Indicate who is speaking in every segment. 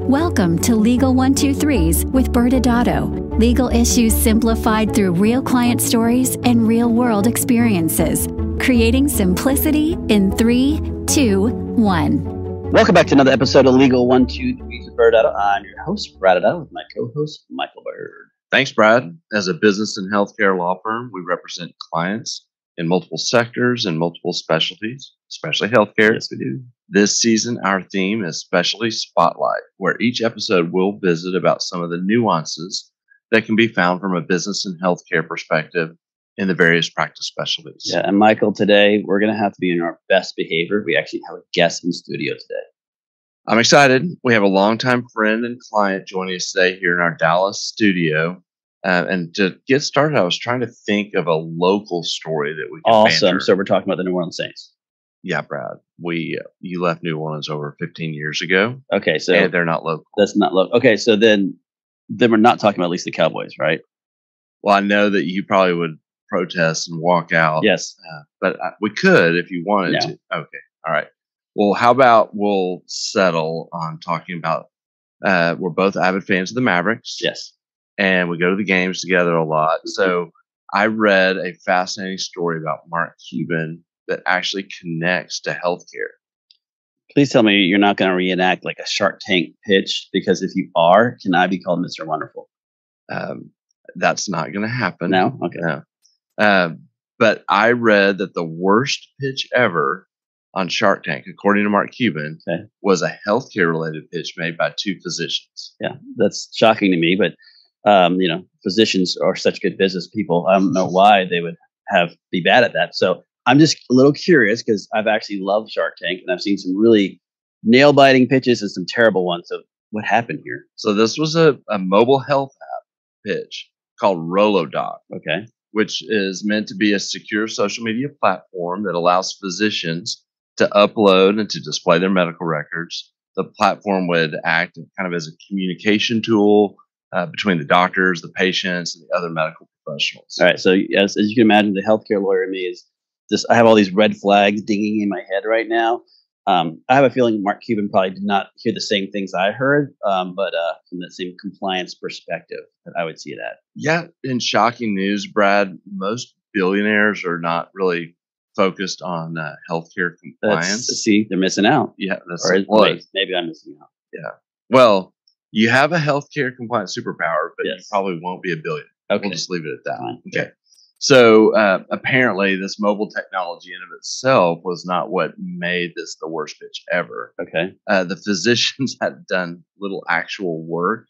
Speaker 1: Welcome to Legal 123s with ByrdAdatto. Legal issues simplified through real client stories and real-world experiences. Creating simplicity in 3, 2, 1.
Speaker 2: Welcome back to another episode of Legal 123s with ByrdAdatto. I'm your host, ByrdAdatto, with my co-host, Michael Byrd.
Speaker 3: Thanks, Brad. As a business and healthcare law firm, we represent clients in multiple sectors and multiple specialties, especially healthcare.
Speaker 2: Yes, we do.
Speaker 3: This season, our theme is Specialty Spotlight, where each episode will visit about some of the nuances that can be found from a business and healthcare perspective in the various practice specialties.
Speaker 2: Yeah, and Michael, today we're going to have to be in our best behavior. We actually have a guest in studio today.
Speaker 3: I'm excited. We have a longtime friend and client joining us today here in our Dallas studio. And to get started, I was trying to think of a local story that we can
Speaker 2: Awesome.
Speaker 3: banter.
Speaker 2: So we're talking about the New Orleans Saints.
Speaker 3: Yeah, Brad. You left New Orleans over 15 years ago.
Speaker 2: Okay, so
Speaker 3: And they're not local.
Speaker 2: that's not local. Okay, so then we're not talking about at least the Cowboys, right?
Speaker 3: Well, I know that you probably would protest and walk out.
Speaker 2: Yes.
Speaker 3: But we could if you wanted
Speaker 2: No.
Speaker 3: to. Okay. All right. Well, how about we'll settle on talking about we're both avid fans of the Mavericks.
Speaker 2: Yes.
Speaker 3: And we go to the games together a lot. So I read a fascinating story about Mark Cuban that actually connects to healthcare.
Speaker 2: Please tell me you're not going to reenact like a Shark Tank pitch, because if you are, can I be called Mr. Wonderful?
Speaker 3: That's not going to happen.
Speaker 2: No? Okay.
Speaker 3: No. But I read that the worst pitch ever on Shark Tank, according to Mark Cuban, was a healthcare related pitch made by two physicians.
Speaker 2: Yeah, that's shocking to me, but physicians are such good business people. I don't know why they would be bad at that. So I'm just a little curious, because I've actually loved Shark Tank and I've seen some really nail biting pitches and some terrible ones. So what happened here?
Speaker 3: So this was a mobile health app pitch called RoloDoc.
Speaker 2: Okay.
Speaker 3: Which is meant to be a secure social media platform that allows physicians to upload and to display their medical records. The platform would act kind of as a communication tool between the doctors, the patients, and the other medical professionals.
Speaker 2: All right. So as you can imagine, the healthcare lawyer in me is just, I have all these red flags dinging in my head right now. I have a feeling Mark Cuban probably did not hear the same things I heard, but from the same compliance perspective that I would see it at.
Speaker 3: Yeah. In shocking news, Brad, most billionaires are not really focused on healthcare compliance.
Speaker 2: See, they're missing out.
Speaker 3: Yeah. That's
Speaker 2: maybe I'm missing out.
Speaker 3: Yeah. Well, you have a healthcare compliance superpower, but
Speaker 2: Yes.
Speaker 3: you probably won't be a billionaire.
Speaker 2: Okay.
Speaker 3: We'll just leave it at that.
Speaker 2: Fine.
Speaker 3: Okay. So apparently this mobile technology in of itself was not what made this the worst pitch ever.
Speaker 2: Okay.
Speaker 3: The physicians had done little actual work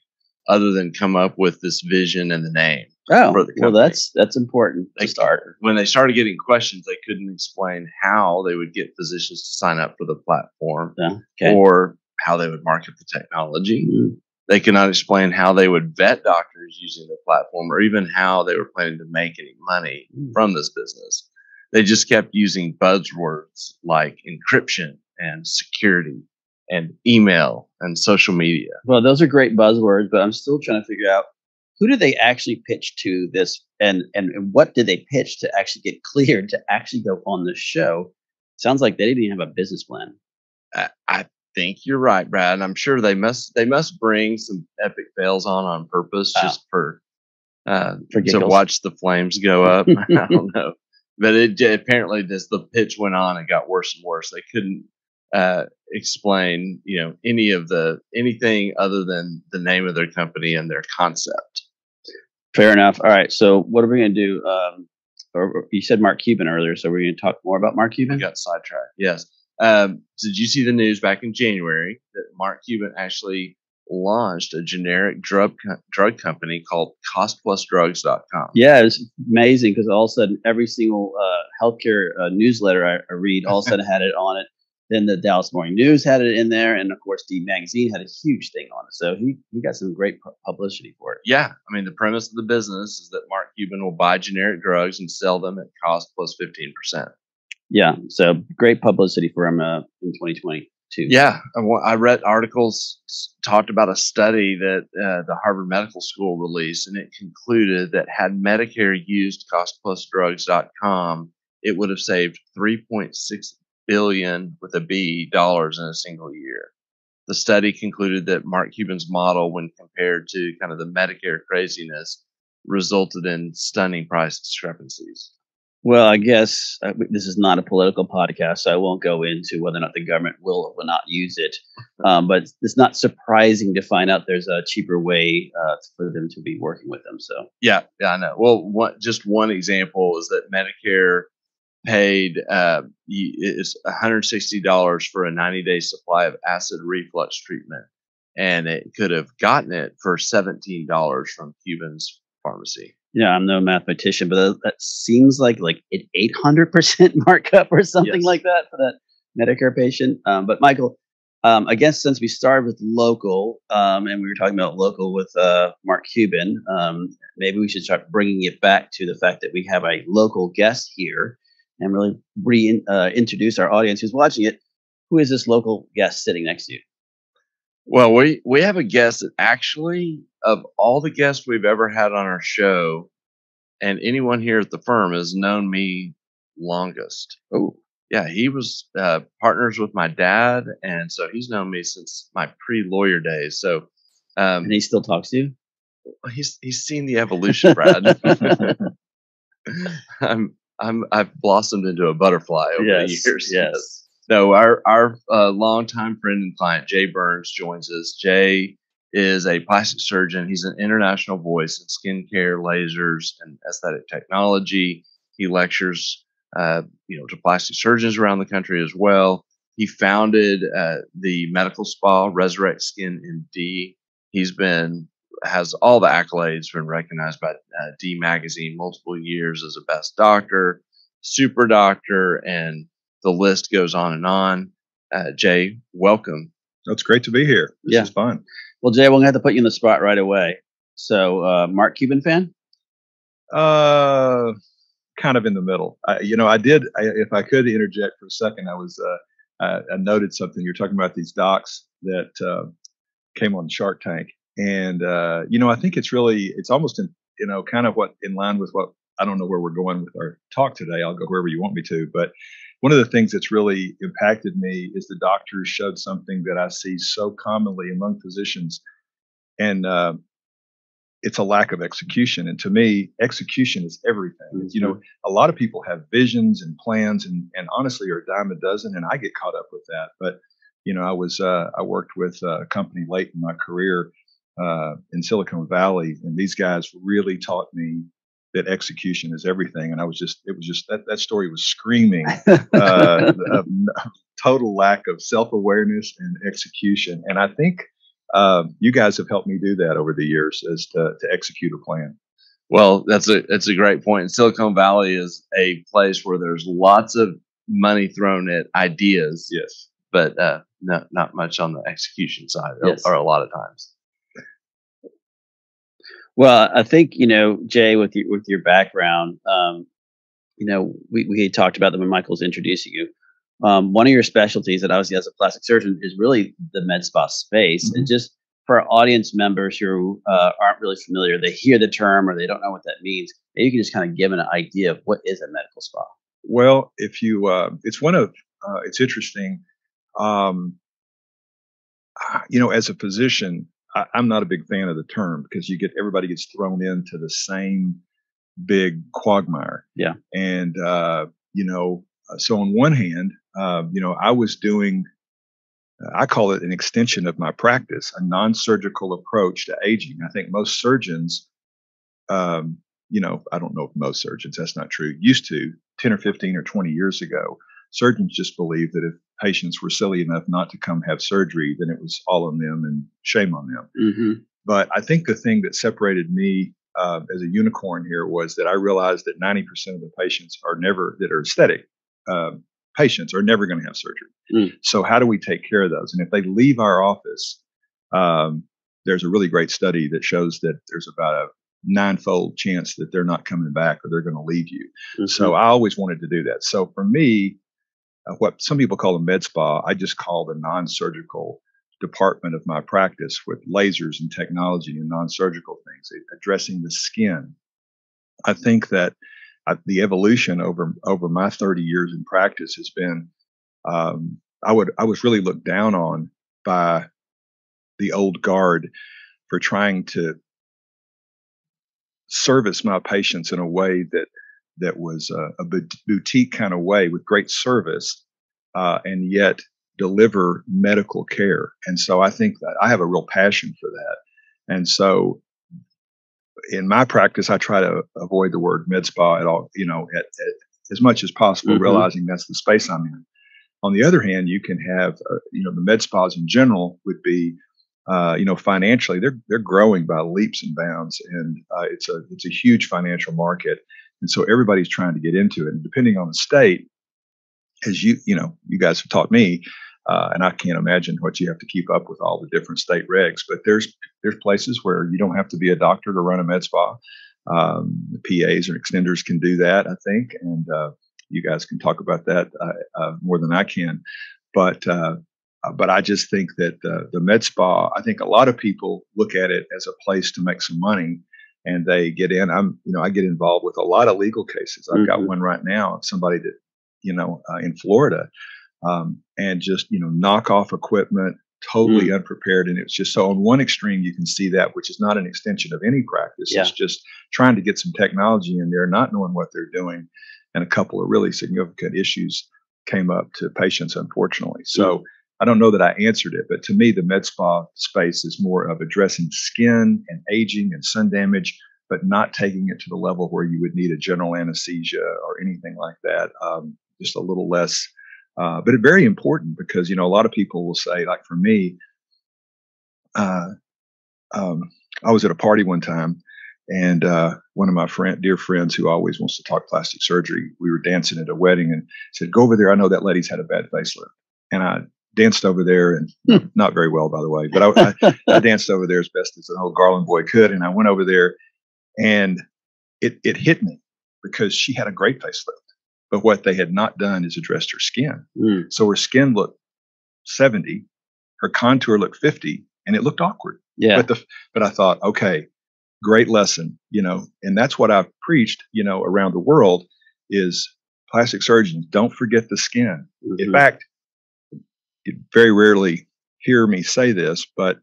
Speaker 3: other than come up with this vision and the name.
Speaker 2: Oh,
Speaker 3: for the
Speaker 2: well,
Speaker 3: company.
Speaker 2: that's important to start.
Speaker 3: When they started getting questions, they couldn't explain how they would get physicians to sign up for the platform or how they would market the technology.
Speaker 2: Mm-hmm.
Speaker 3: They could not explain how they would vet doctors using the platform, or even how they were planning to make any money from this business. They just kept using buzzwords like encryption and security and email and social media.
Speaker 2: Well, those are great buzzwords, but I'm still trying to figure out, who did they actually pitch to this, and what did they pitch to actually get cleared to actually go on the show? Sounds like they didn't even have a business plan.
Speaker 3: I think you're right, Brad. And I'm sure they must bring some epic fails on purpose just for to watch the flames go up. I don't know, but apparently the pitch went on and got worse and worse. They couldn't explain anything other than the name of their company and their concept.
Speaker 2: Fair enough. All right. So what are we going to do? Or you said Mark Cuban earlier, so we're going to talk more about Mark Cuban.
Speaker 3: We got sidetracked. Yes. Did you see the news back in January that Mark Cuban actually launched a generic drug company called CostPlusDrugs.com?
Speaker 2: Yeah, it's amazing, because all of a sudden every single healthcare newsletter I read all of a sudden had it on it. Then the Dallas Morning News had it in there, and of course, D Magazine had a huge thing on it. So he got some great publicity for it.
Speaker 3: Yeah, I mean, the premise of the business is that Mark Cuban will buy generic drugs and sell them at cost plus 15%.
Speaker 2: Yeah, so great publicity for him in 2022.
Speaker 3: Yeah, I read articles talked about a study that the Harvard Medical School released, and it concluded that had Medicare used CostPlusDrugs.com, it would have saved $3.6 billion with a B dollars in a single year. The study concluded that Mark Cuban's model, when compared to kind of the Medicare craziness, resulted in stunning price discrepancies.
Speaker 2: Well, I guess this is not a political podcast, so I won't go into whether or not the government will or will not use it. But it's not surprising to find out there's a cheaper way for them to be working with them. So
Speaker 3: yeah, I know. Well, just one example is that Medicare paid it's $160 for a 90-day supply of acid reflux treatment, and it could have gotten it for $17 from Cuban's pharmacy.
Speaker 2: Yeah, I'm no mathematician, but that seems like an 800% markup or something like that for that Medicare patient. But Michael, I guess since we started with local, and we were talking about local with Mark Cuban, maybe we should start bringing it back to the fact that we have a local guest here and really introduce our audience who's watching it. Who is this local guest sitting next to you?
Speaker 3: Well, we have a guest that actually, of all the guests we've ever had on our show, and anyone here at the firm, has known me longest.
Speaker 2: Oh,
Speaker 3: yeah, he was partners with my dad, and so he's known me since my pre-lawyer days. So,
Speaker 2: and he still talks to you?
Speaker 3: He's seen the evolution, Brad. I've blossomed into a butterfly over the years.
Speaker 2: Yes.
Speaker 3: No, our longtime friend and client, Jay Burns, joins us. Jay is a plastic surgeon. He's an international voice in skincare, lasers, and aesthetic technology. He lectures, to plastic surgeons around the country as well. He founded the medical spa, Resurrect Skin M.D. Has all the accolades, been recognized by D Magazine multiple years as a best doctor, super doctor, and the list goes on and on. Jay, welcome.
Speaker 4: It's great to be here. This is fun.
Speaker 2: Well, Jay, we're going to have to put you in the spot right away. So, Mark Cuban fan?
Speaker 4: Kind of in the middle. If I could interject for a second, I noted something. You're talking about these docs that came on Shark Tank. And, I think it's almost kind of in line with what, I don't know where we're going with our talk today. I'll go wherever you want me to. But one of the things that's really impacted me is the doctors showed something that I see so commonly among physicians. And it's a lack of execution. And to me, execution is everything. Mm-hmm. A lot of people have visions and plans and honestly are a dime a dozen. And I get caught up with that. But, I worked with a company late in my career in Silicon Valley. And these guys really taught me that execution is everything. And it was just that story was screaming total lack of self-awareness and execution. And I think you guys have helped me do that over the years, as to execute a plan.
Speaker 3: Well, that's a great point. And Silicon Valley is a place where there's lots of money thrown at ideas.
Speaker 4: Yes.
Speaker 3: But not much on the execution side, or a lot of times.
Speaker 2: Well, I think, Jay, with your background, we had talked about them when Michael's introducing you. One of your specialties that obviously as a plastic surgeon is really the med spa space. Mm-hmm. And just for our audience members who aren't really familiar, they hear the term or they don't know what that means. Maybe you can just kind of give an idea of what is a medical spa.
Speaker 4: Well, if you, it's interesting. As a physician, I'm not a big fan of the term because everybody gets thrown into the same big quagmire.
Speaker 2: Yeah.
Speaker 4: And, so on one hand, I was doing, I call it an extension of my practice, a non-surgical approach to aging. I think most surgeons, I don't know if most surgeons, that's not true, used to 10 or 15 or 20 years ago, surgeons just believed that if patients were silly enough not to come have surgery, then it was all on them and shame on them.
Speaker 2: Mm-hmm.
Speaker 4: But I think the thing that separated me as a unicorn here was that I realized that 90% of the patients that are aesthetic patients are never going to have surgery. Mm. So how do we take care of those? And if they leave our office, there's a really great study that shows that there's about a 9-fold chance that they're not coming back or they're going to leave you. Mm-hmm. So I always wanted to do that. So for me, what some people call a med spa, I just call the non-surgical department of my practice with lasers and technology and non-surgical things, addressing the skin. I think that the evolution over my 30 years in practice has been, I was really looked down on by the old guard for trying to service my patients in a way that was a boutique kind of way with great service, and yet deliver medical care. And so I think that I have a real passion for that. And so in my practice, I try to avoid the word med spa at all, at as much as possible, realizing that's the space I'm in. On the other hand, you can have, the med spas in general would be, financially, they're growing by leaps and bounds, and it's a huge financial market, and so everybody's trying to get into it. And depending on the state, as you guys have taught me, and I can't imagine what you have to keep up with all the different state regs. But there's places where you don't have to be a doctor to run a med spa. The PAs or extenders can do that, I think, and you guys can talk about that more than I can. But I just think that the med spa, I think a lot of people look at it as a place to make some money, and they get in. I get involved with a lot of legal cases. I've got one right now of somebody that, in Florida, and just, knock off equipment, totally unprepared. And it's just so on one extreme, you can see that, which is not an extension of any practice. Yeah. It's just trying to get some technology in there, not knowing what they're doing. And a couple of really significant issues came up to patients, unfortunately. So I don't know that I answered it, but to me, the med spa space is more of addressing skin and aging and sun damage, but not taking it to the level where you would need a general anesthesia or anything like that. Just a little less, but it's very important because, a lot of people will say, like for me, I was at a party one time, and one of my dear friends who always wants to talk plastic surgery, we were dancing at a wedding and said, "Go over there. I know that lady's had a bad facelift." And I danced over there, and not very well, by the way, but I danced over there as best as an old Garland boy could. And I went over there, and it hit me because she had a great facelift. But what they had not done is addressed her skin. So her skin looked 70, her contour looked 50, and it looked awkward.
Speaker 2: Yeah.
Speaker 4: But I thought, okay, great lesson, and that's what I've preached, around the world is plastic surgeons, don't forget the skin. In fact, you very rarely hear me say this, but,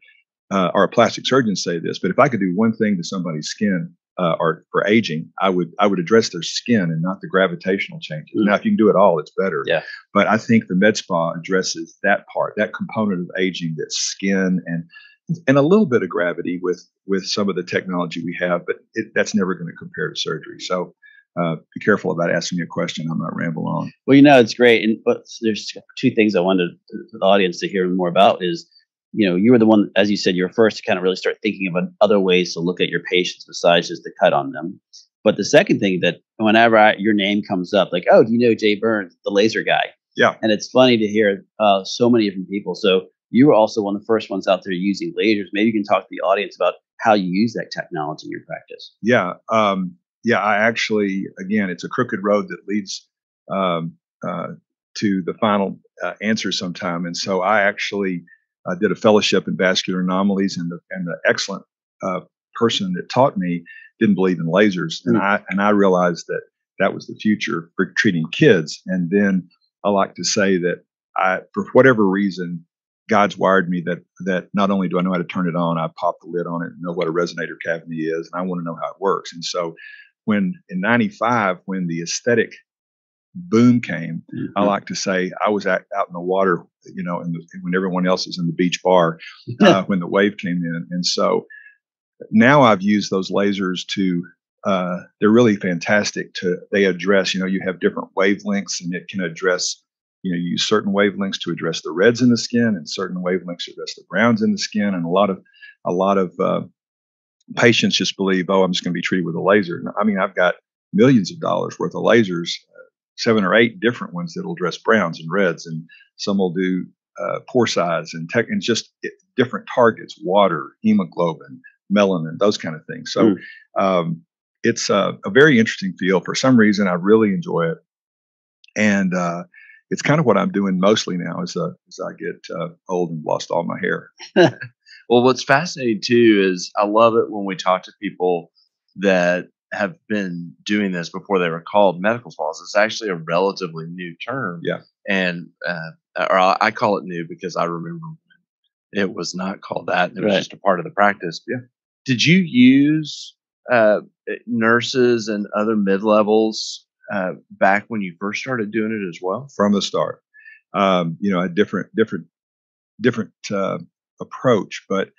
Speaker 4: or a plastic surgeon say this, but if I could do one thing to somebody's skin, or for aging, I would address their skin and not the gravitational changes. Now, if you can do it all, it's better. Yeah. But I think the med spa addresses that part, that component of aging, that's skin and a little bit of gravity with some of the technology we have, but that's never going to compare to surgery. So be careful about asking me a question. I'm not ramble on.
Speaker 2: Well, it's great. And but there's two things I wanted the audience to hear more about is, you were the one, as you said, you were first to kind of really start thinking of other ways to look at your patients besides just the cut on them. But the second thing that whenever your name comes up, like, oh, do you know Jay Burns, the laser guy?
Speaker 4: Yeah.
Speaker 2: And it's funny to hear so many different people. So you were also one of the first ones out there using lasers. Maybe you can talk to the audience about how you use that technology in your practice.
Speaker 4: Yeah. I actually, again, it's a crooked road that leads to the final answer sometime. And so I actually did a fellowship in vascular anomalies, and the excellent person that taught me didn't believe in lasers, and I realized that was the future for treating kids. And then I like to say that for whatever reason, God's wired me that not only do I know how to turn it on, I pop the lid on it and know what a resonator cavity is, and I want to know how it works. And so when in '95, when the aesthetic boom came, I like to say I was out in the water, when everyone else is in the beach bar, when the wave came in. And so now I've used those lasers to, they're really fantastic they address, you have different wavelengths, and it can address, you use certain wavelengths to address the reds in the skin and certain wavelengths to address the browns in the skin. And a lot of patients just believe, oh, I'm just going to be treated with a laser. I mean, I've got millions of dollars worth of lasers, 7 or 8 different ones that'll address browns and reds, and some will do pore size and just different targets, water, hemoglobin, melanin, those kind of things. So it's a very interesting field. For some reason, I really enjoy it, and it's kind of what I'm doing mostly now as I get old and lost all my hair.
Speaker 3: Well, what's fascinating too is I love it when we talk to people that have been doing this before they were called medical spas. It's actually a relatively new term.
Speaker 4: Yeah.
Speaker 3: And or I call it new because I remember when It was not called that. It was
Speaker 2: Right.
Speaker 3: just a part of the practice.
Speaker 4: Yeah.
Speaker 3: Did you use nurses and other mid-levels back when you first started doing it as well?
Speaker 4: From the start. A different approach, but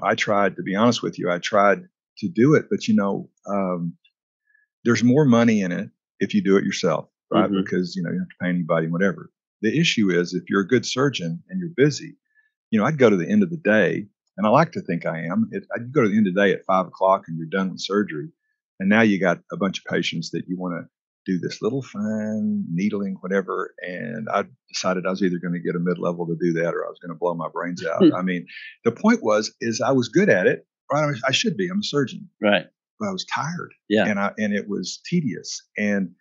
Speaker 4: I tried, to be honest with you, I tried to do it, but there's more money in it if you do it yourself, right?
Speaker 2: Mm-hmm.
Speaker 4: Because you don't have to pay anybody, whatever. The issue is if you're a good surgeon and you're busy, I'd go to the end of the day, and I like to think I am. I'd go to the end of the day at 5 o'clock and you're done with surgery, and now you got a bunch of patients that you want to do this little fine needling, whatever. And I decided I was either going to get a mid-level to do that or I was going to blow my brains out. I mean, the point is I was good at it. Right? I should be. I'm a surgeon.
Speaker 2: Right.
Speaker 4: But I was tired.
Speaker 2: Yeah.
Speaker 4: And it was tedious. And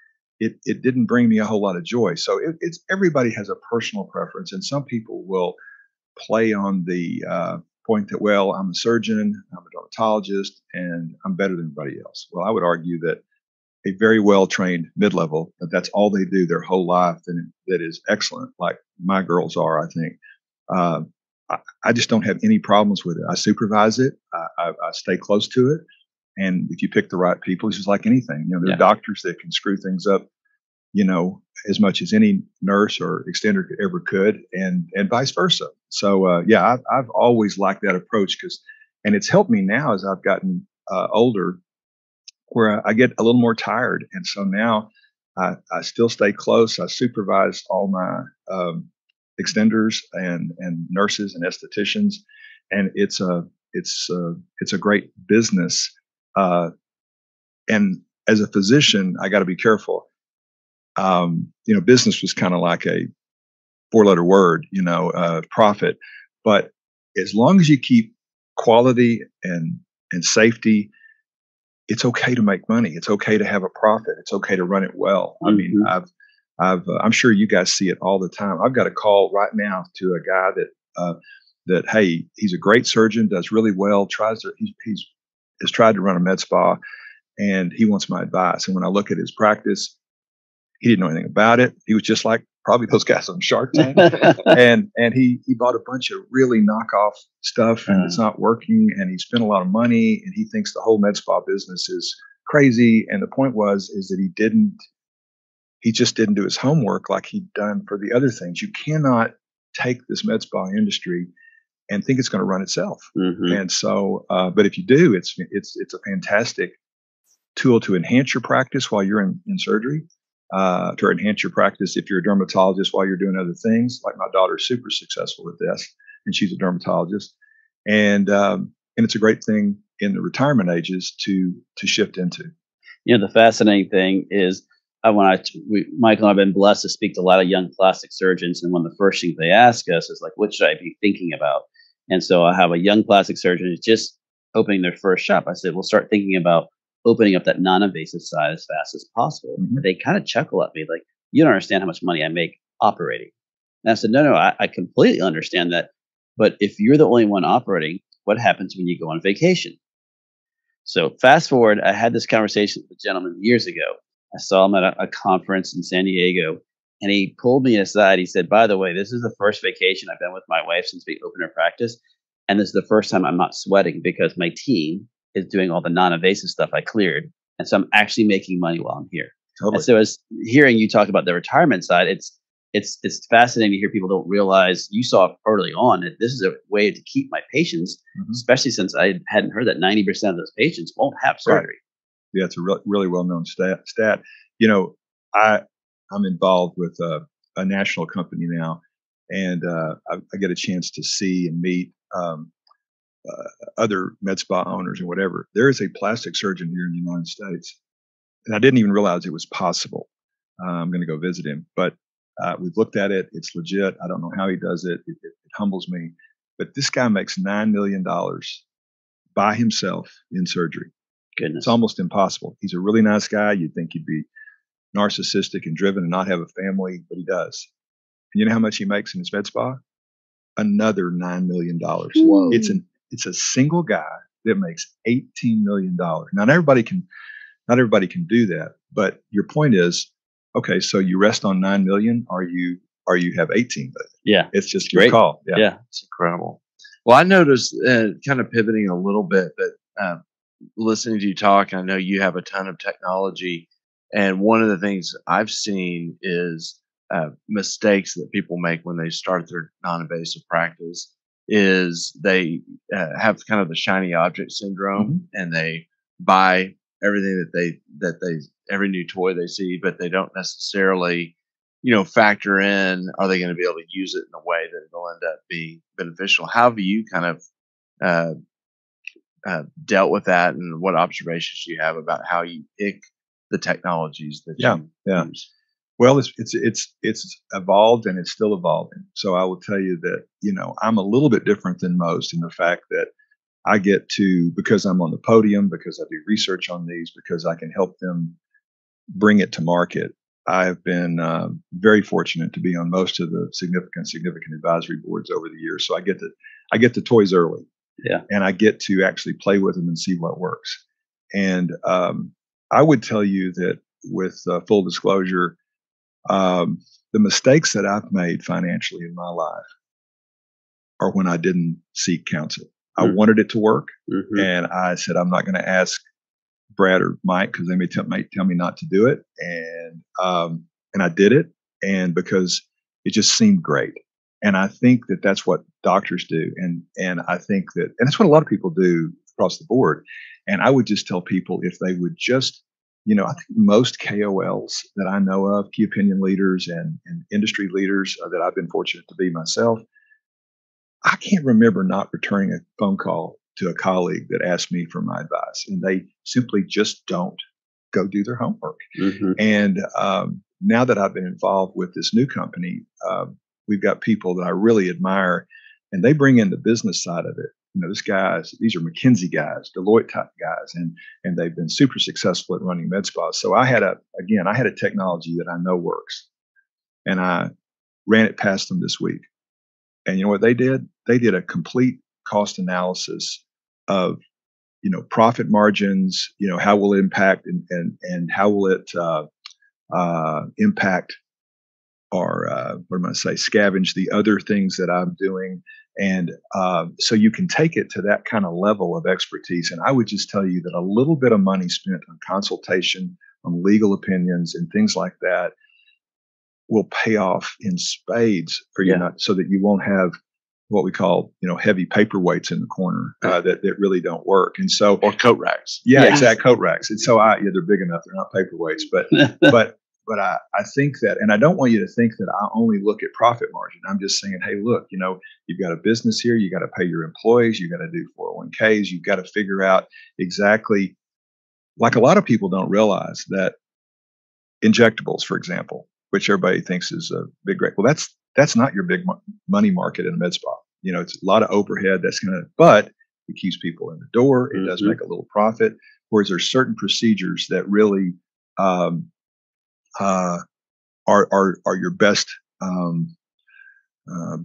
Speaker 4: it didn't bring me a whole lot of joy. So it's everybody has a personal preference. And some people will play on the point that, well, I'm a surgeon, I'm a dermatologist, and I'm better than everybody else. Well, I would argue that a very well-trained mid-level, that's all they do their whole life, and that is excellent, like my girls are, I think. I just don't have any problems with it. I supervise it. I stay close to it. And if you pick the right people, it's just like anything. There are doctors that can screw things up, as much as any nurse or extender ever could, and vice versa. So, I've always liked that approach and it's helped me now as I've gotten older, where I get a little more tired. And so now I still stay close. I supervise all my extenders and nurses and estheticians. And it's a great business. And as a physician, I got to be careful. Business was kind of like a 4-letter word, profit. But as long as you keep quality and safety, it's okay to make money. It's okay to have a profit. It's okay to run it well. I mean, I'm sure you guys see it all the time. I've got a call right now to a guy that hey, he's a great surgeon, does really well, he's tried to run a med spa, and he wants my advice. And when I look at his practice, he didn't know anything about it. He was just like probably those guys on Shark Tank, and he bought a bunch of really knockoff stuff, and it's not working. And he spent a lot of money, and he thinks the whole med spa business is crazy. And the point is that he just didn't do his homework like he'd done for the other things. You cannot take this med spa industry and think it's going to run itself. Mm-hmm. And so, but if you do, it's a fantastic tool to enhance your practice while you're in surgery. To enhance your practice if you're a dermatologist while you're doing other things. Like my daughter's super successful at this, and she's a dermatologist, and it's a great thing in the retirement ages to shift into.
Speaker 2: The fascinating thing is Michael and I've been blessed to speak to a lot of young plastic surgeons, and one of the first things they ask us is like, what should I be thinking about? And so I have a young plastic surgeon who's just opening their first shop. I said, we'll start thinking about opening up that non-invasive side as fast as possible. Mm-hmm. They kind of chuckle at me like, you don't understand how much money I make operating. And I said, no, I completely understand that. But if you're the only one operating, what happens when you go on vacation? So fast forward, I had this conversation with a gentleman years ago. I saw him at a conference in San Diego, and he pulled me aside. He said, by the way, this is the first vacation I've been with my wife since we opened our practice. And this is the first time I'm not sweating because my team is doing all the non-invasive stuff I cleared. And so I'm actually making money while I'm here. Totally. And so as hearing you talk about the retirement side, it's fascinating to hear people don't realize, you saw early on that this is a way to keep my patients, mm-hmm. especially since I hadn't heard that 90% of those patients won't have surgery. Right.
Speaker 4: Yeah, it's a really well-known stat. I'm involved with a national company now, and I get a chance to see and meet other med spa owners and whatever. There is a plastic surgeon here in the United States, and I didn't even realize it was possible. I'm going to go visit him, but we've looked at it. It's legit. I don't know how he does it. It humbles me. But this guy makes $9 million by himself in surgery.
Speaker 2: Goodness.
Speaker 4: It's almost impossible. He's a really nice guy. You'd think he'd be narcissistic and driven and not have a family, but he does. And you know how much he makes in his med spa? Another $9 million. Whoa. It's a single guy that makes $18 million. Now, not everybody can do that, but your point is, okay, so you rest on 9 million, or you have 18 million.
Speaker 2: Yeah.
Speaker 4: It's just your call.
Speaker 2: Yeah.
Speaker 3: It's incredible. Well, I noticed, kind of pivoting a little bit, but listening to you talk, I know you have a ton of technology, and one of the things I've seen is mistakes that people make when they start their non-invasive practice is they have kind of the shiny object syndrome, and they buy everything that they every new toy they see, but they don't necessarily factor in, are they going to be able to use it in a way that it'll end up being beneficial? How have you kind of dealt with that, and what observations do you have about how you pick the technologies that you use?
Speaker 4: Well, it's evolved, and it's still evolving. So I will tell you that, I'm a little bit different than most in the fact that I get to, because I'm on the podium, because I do research on these, because I can help them bring it to market. I've been very fortunate to be on most of the significant advisory boards over the years. So I get the toys early, and I get to actually play with them and see what works. And I would tell you that, with full disclosure, the mistakes that I've made financially in my life are when I didn't seek counsel. I wanted it to work, and I said, I'm not going to ask Brad or Mike because they may tell me not to do it, and I did it, and because it just seemed great. And I think that that's what doctors do, and I think that, and that's what a lot of people do across the board. And I would just tell people, if they would just, I think most KOLs that I know of, key opinion leaders and industry leaders that I've been fortunate to be myself, I can't remember not returning a phone call to a colleague that asked me for my advice, and they simply just don't go do their homework. And now that I've been involved with this new company, we've got people that I really admire, and they bring in the business side of it. These are McKinsey guys, Deloitte type guys, and they've been super successful at running MedSpas. So I had a technology that I know works, and I ran it past them this week. And you know what they did? They did a complete cost analysis of, profit margins, how will it impact, and how will it impact, or scavenge the other things that I'm doing. And so you can take it to that kind of level of expertise. And I would just tell you that a little bit of money spent on consultation, on legal opinions, and things like that will pay off in spades for you, so that you won't have what we call, heavy paperweights in the corner that really don't work. And so,
Speaker 3: or coat racks.
Speaker 4: Exact coat racks. And so they're big enough. They're not paperweights, but I think that, and I don't want you to think that I only look at profit margin. I'm just saying, hey, look, you've got a business here. You got to pay your employees. You got to do 401ks. You've got to figure out exactly, like a lot of people don't realize that injectables, for example, which everybody thinks is a big, great. Well, that's not your big money market in a med spa. It's a lot of overhead. But it keeps people in the door. It does make a little profit. Whereas there's certain procedures that really are your best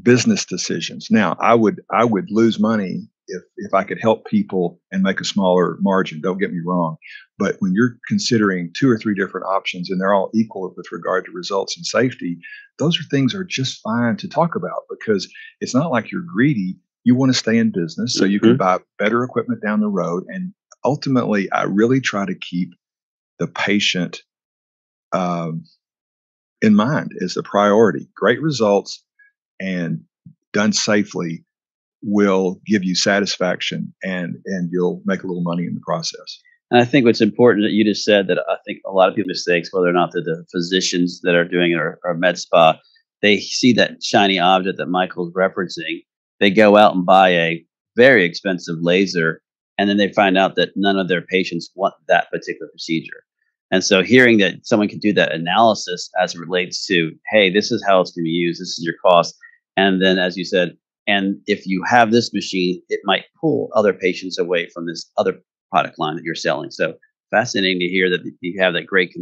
Speaker 4: business decisions. Now, I would lose money if I could help people and make a smaller margin. Don't get me wrong, but when you're considering 2 or 3 different options and they're all equal with regard to results and safety, those things are just fine to talk about, because it's not like you're greedy. You want to stay in business so you can buy better equipment down the road. And ultimately, I really try to keep the patient in mind as the priority. Great results and done safely will give you satisfaction, and you'll make a little money in the process.
Speaker 2: And I think what's important that you just said, that I think a lot of people mistakes, whether or not they're the physicians that are doing it or med spa, they see that shiny object that Michael's referencing. They go out and buy a very expensive laser, and then they find out that none of their patients want that particular procedure. And so hearing that someone can do that analysis as it relates to, hey, this is how it's going to be used, this is your cost. And then, as you said, and if you have this machine, it might pull other patients away from this other product line that you're selling. So fascinating to hear that you have that great,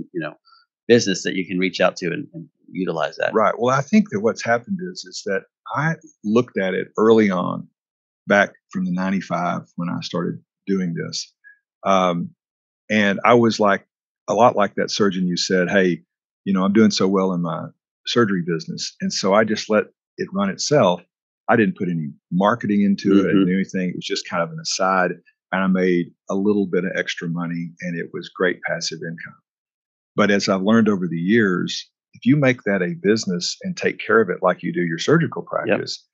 Speaker 2: business that you can reach out to and utilize that.
Speaker 4: Right. Well, I think that what's happened is that I looked at it early on, back from the 95 when I started doing this. And I was like, a lot like that surgeon you said, hey, I'm doing so well in my surgery business. And so I just let it run itself. I didn't put any marketing into it. I didn't do anything. It was just kind of an aside. And I made a little bit of extra money, and it was great passive income. But as I've learned over the years, if you make that a business and take care of it like you do your surgical practice,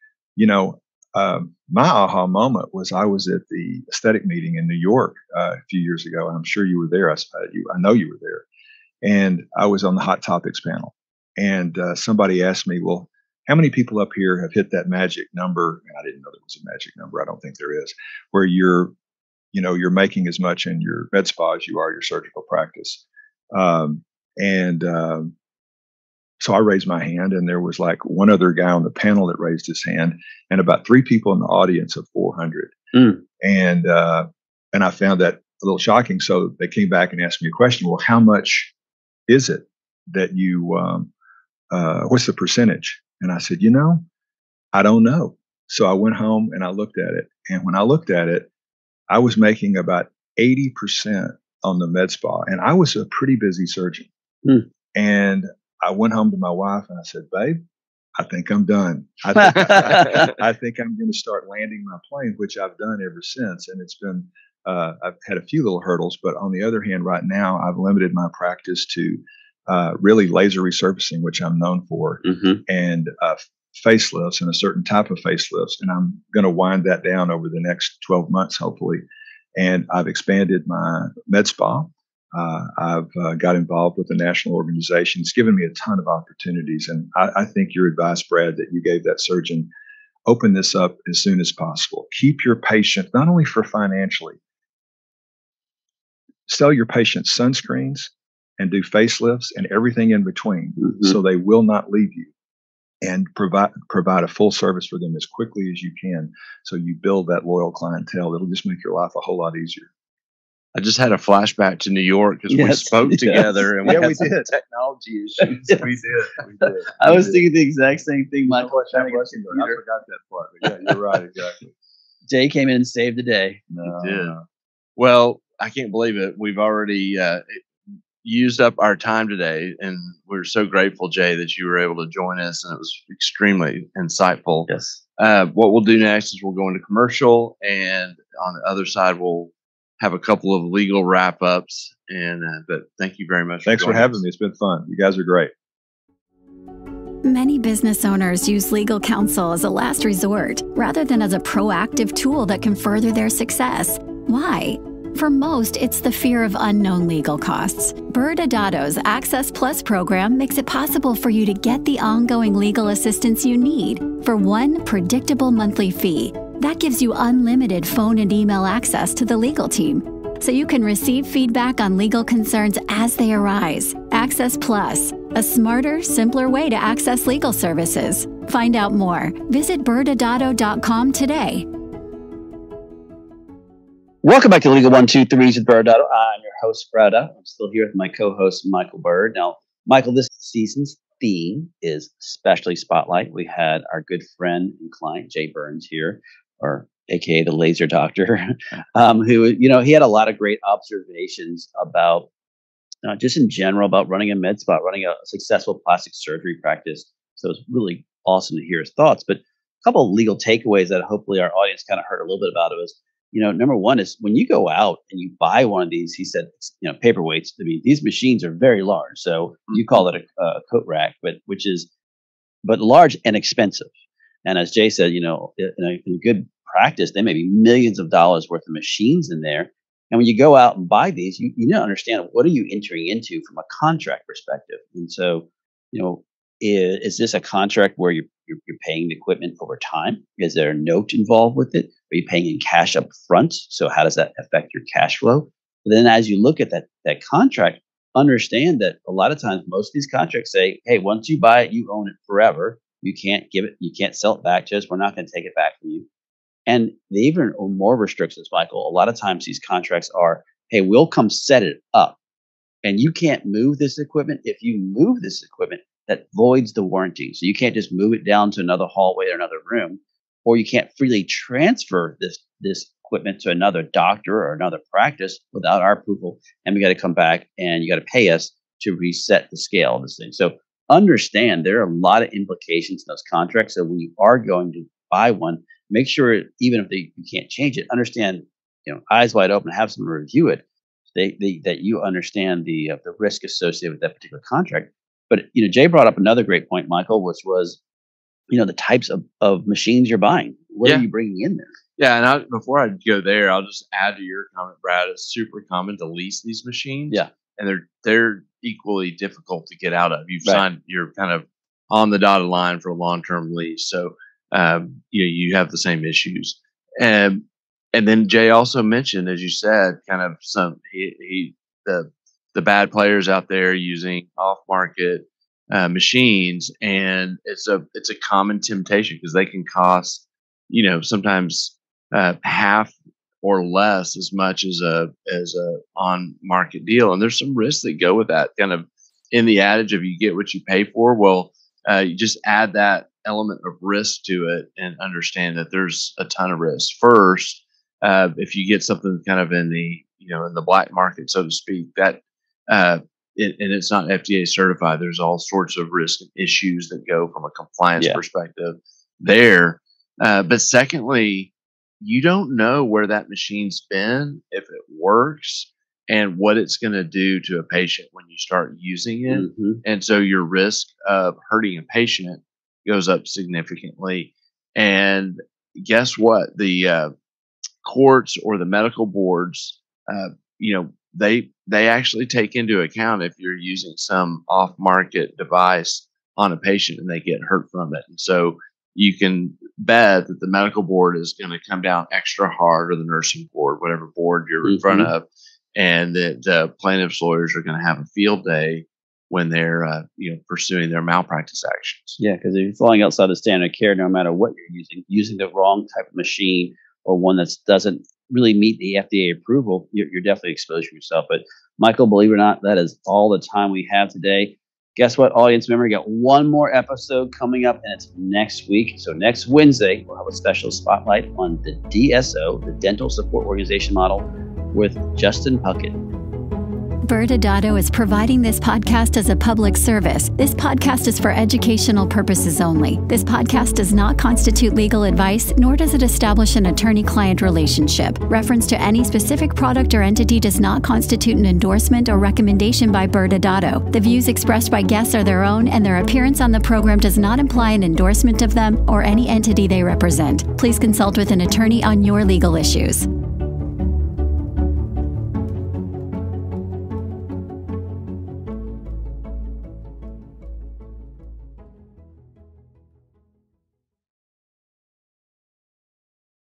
Speaker 4: my aha moment was I was at the aesthetic meeting in New York a few years ago, and I'm sure you were there. I know you were there. And I was on the Hot Topics panel. And somebody asked me, well, how many people up here have hit that magic number? And I didn't know there was a magic number. I don't think there is, where you're making as much in your med spa as you are your surgical practice. So I raised my hand, and there was like one other guy on the panel that raised his hand, and about 3 people in the audience of 400. And I found that a little shocking. So they came back and asked me a question. Well, how much is it that you, what's the percentage? And I said, I don't know. So I went home and I looked at it. And when I looked at it, I was making about 80% on the med spa. And I was a pretty busy surgeon. And I went home to my wife and I said, babe, I think I'm done. I think I'm going to start landing my plane, which I've done ever since. And it's been, I've had a few little hurdles, but on the other hand, right now, I've limited my practice to really laser resurfacing, which I'm known for, and facelifts and a certain type of facelifts. And I'm going to wind that down over the next 12 months, hopefully. And I've expanded my med spa. I've got involved with a national organization. It's given me a ton of opportunities. And I think your advice, Brad, that you gave that surgeon, open this up as soon as possible. Keep your patient, not only for financially, sell your patients sunscreens and do facelifts and everything in between, so they will not leave you, and provide a full service for them as quickly as you can, so you build that loyal clientele. It'll just make your life a whole lot easier.
Speaker 3: I just had a flashback to New York because we spoke together, and we had some technology issues.
Speaker 4: We did.
Speaker 2: I was thinking the exact same thing, Michael.
Speaker 4: I forgot that part, but yeah, you're right, exactly.
Speaker 2: Jay came in and saved the day.
Speaker 3: He did. Well, I can't believe it. We've already used up our time today, and we're so grateful, Jay, that you were able to join us, and it was extremely insightful.
Speaker 2: Yes.
Speaker 3: What we'll do next is we'll go into commercial, and on the other side, we'll have a couple of legal wrap-ups. And but thank you very much.
Speaker 4: Thanks for having me. It's been fun. You guys are great.
Speaker 1: Many business owners use legal counsel as a last resort rather than as a proactive tool that can further their success. Why? For most, it's the fear of unknown legal costs. ByrdAdatto's Access Plus program makes it possible for you to get the ongoing legal assistance you need for one predictable monthly fee. That gives you unlimited phone and email access to the legal team, so you can receive feedback on legal concerns as they arise. Access Plus, a smarter, simpler way to access legal services. Find out more. Visit ByrdAdatto.com today.
Speaker 2: Welcome back to Legal 1-2-3s with ByrdAdatto. I'm your host, ByrdAdatto. I'm still here with my co-host, Michael Byrd. Now, Michael, this season's theme is Specialty Spotlight. We had our good friend and client, Jay Burns, here, or AKA the laser doctor, who, he had a lot of great observations about just in general about running a med spa, running a successful plastic surgery practice. So it's really awesome to hear his thoughts. But a couple of legal takeaways that hopefully our audience kind of heard a little bit about it was, number one is when you go out and you buy one of these, he said, paperweights. I mean, these machines are very large. So you call it a coat rack, but large and expensive. And as Jay said, in a good practice, there may be millions of dollars worth of machines in there. And when you go out and buy these, you need to understand, what are you entering into from a contract perspective? And so, is this a contract where you're paying the equipment over time? Is there a note involved with it? Are you paying in cash up front? So how does that affect your cash flow? But then as you look at that contract, understand that a lot of times most of these contracts say, hey, once you buy it, you own it forever. You can't you can't sell it back to us. We're not going to take it back from you. And they even are more restrictions, Michael. A lot of times these contracts are, hey, we'll come set it up, and you can't move this equipment. If you move this equipment, that voids the warranty. So you can't just move it down to another hallway or another room, or you can't freely transfer this equipment to another doctor or another practice without our approval. And we got to come back and you got to pay us to reset the scale of this thing. So understand there are a lot of implications in those contracts. So when you are going to buy one, make sure even if you can't change it, understand, eyes wide open, have someone review it. That you understand the risk associated with that particular contract. But Jay brought up another great point, Michael, which was the types of machines you're buying. What are you bringing in there?
Speaker 3: Yeah, and before I go there, I'll just add to your comment, Brad. It's super common to lease these machines.
Speaker 2: Yeah,
Speaker 3: and they're equally difficult to get out of. You've signed, you're kind of on the dotted line for a long-term lease, so you have the same issues. And then Jay also mentioned, as you said, kind of the bad players out there using off-market machines, and it's a common temptation because they can cost sometimes half or less as much as a on-market deal, and there's some risks that go with that. Kind of in the adage of you get what you pay for. Well, you just add that element of risk to it and understand that there's a ton of risk. First, if you get something kind of in the in the black market, so to speak, that and it's not FDA certified, there's all sorts of risk and issues that go from a compliance perspective there. But secondly, you don't know where that machine's been, if it works, and what it's going to do to a patient when you start using it.
Speaker 2: Mm-hmm.
Speaker 3: And so your risk of hurting a patient goes up significantly. And guess what? The courts or the medical boards, they actually take into account if you're using some off-market device on a patient and they get hurt from it. And so you can bet that the medical board is going to come down extra hard, or the nursing board, whatever board you're in front of, and the plaintiff's lawyers are going to have a field day when they're pursuing their malpractice actions.
Speaker 2: Yeah, because if you're falling outside the standard of care, no matter what you're using the wrong type of machine or one that doesn't really meet the FDA approval, you're definitely exposing yourself. But Michael, believe it or not, that is all the time we have today. Guess what, audience member? We got one more episode coming up, and it's next week. So next Wednesday, we'll have a special spotlight on the DSO, the Dental Support Organization Model, with Justin Puckett.
Speaker 1: ByrdAdatto is providing this podcast as a public service. This podcast is for educational purposes only. This podcast does not constitute legal advice, nor does it establish an attorney-client relationship. Reference to any specific product or entity does not constitute an endorsement or recommendation by ByrdAdatto. The views expressed by guests are their own, and their appearance on the program does not imply an endorsement of them or any entity they represent. Please consult with an attorney on your legal issues.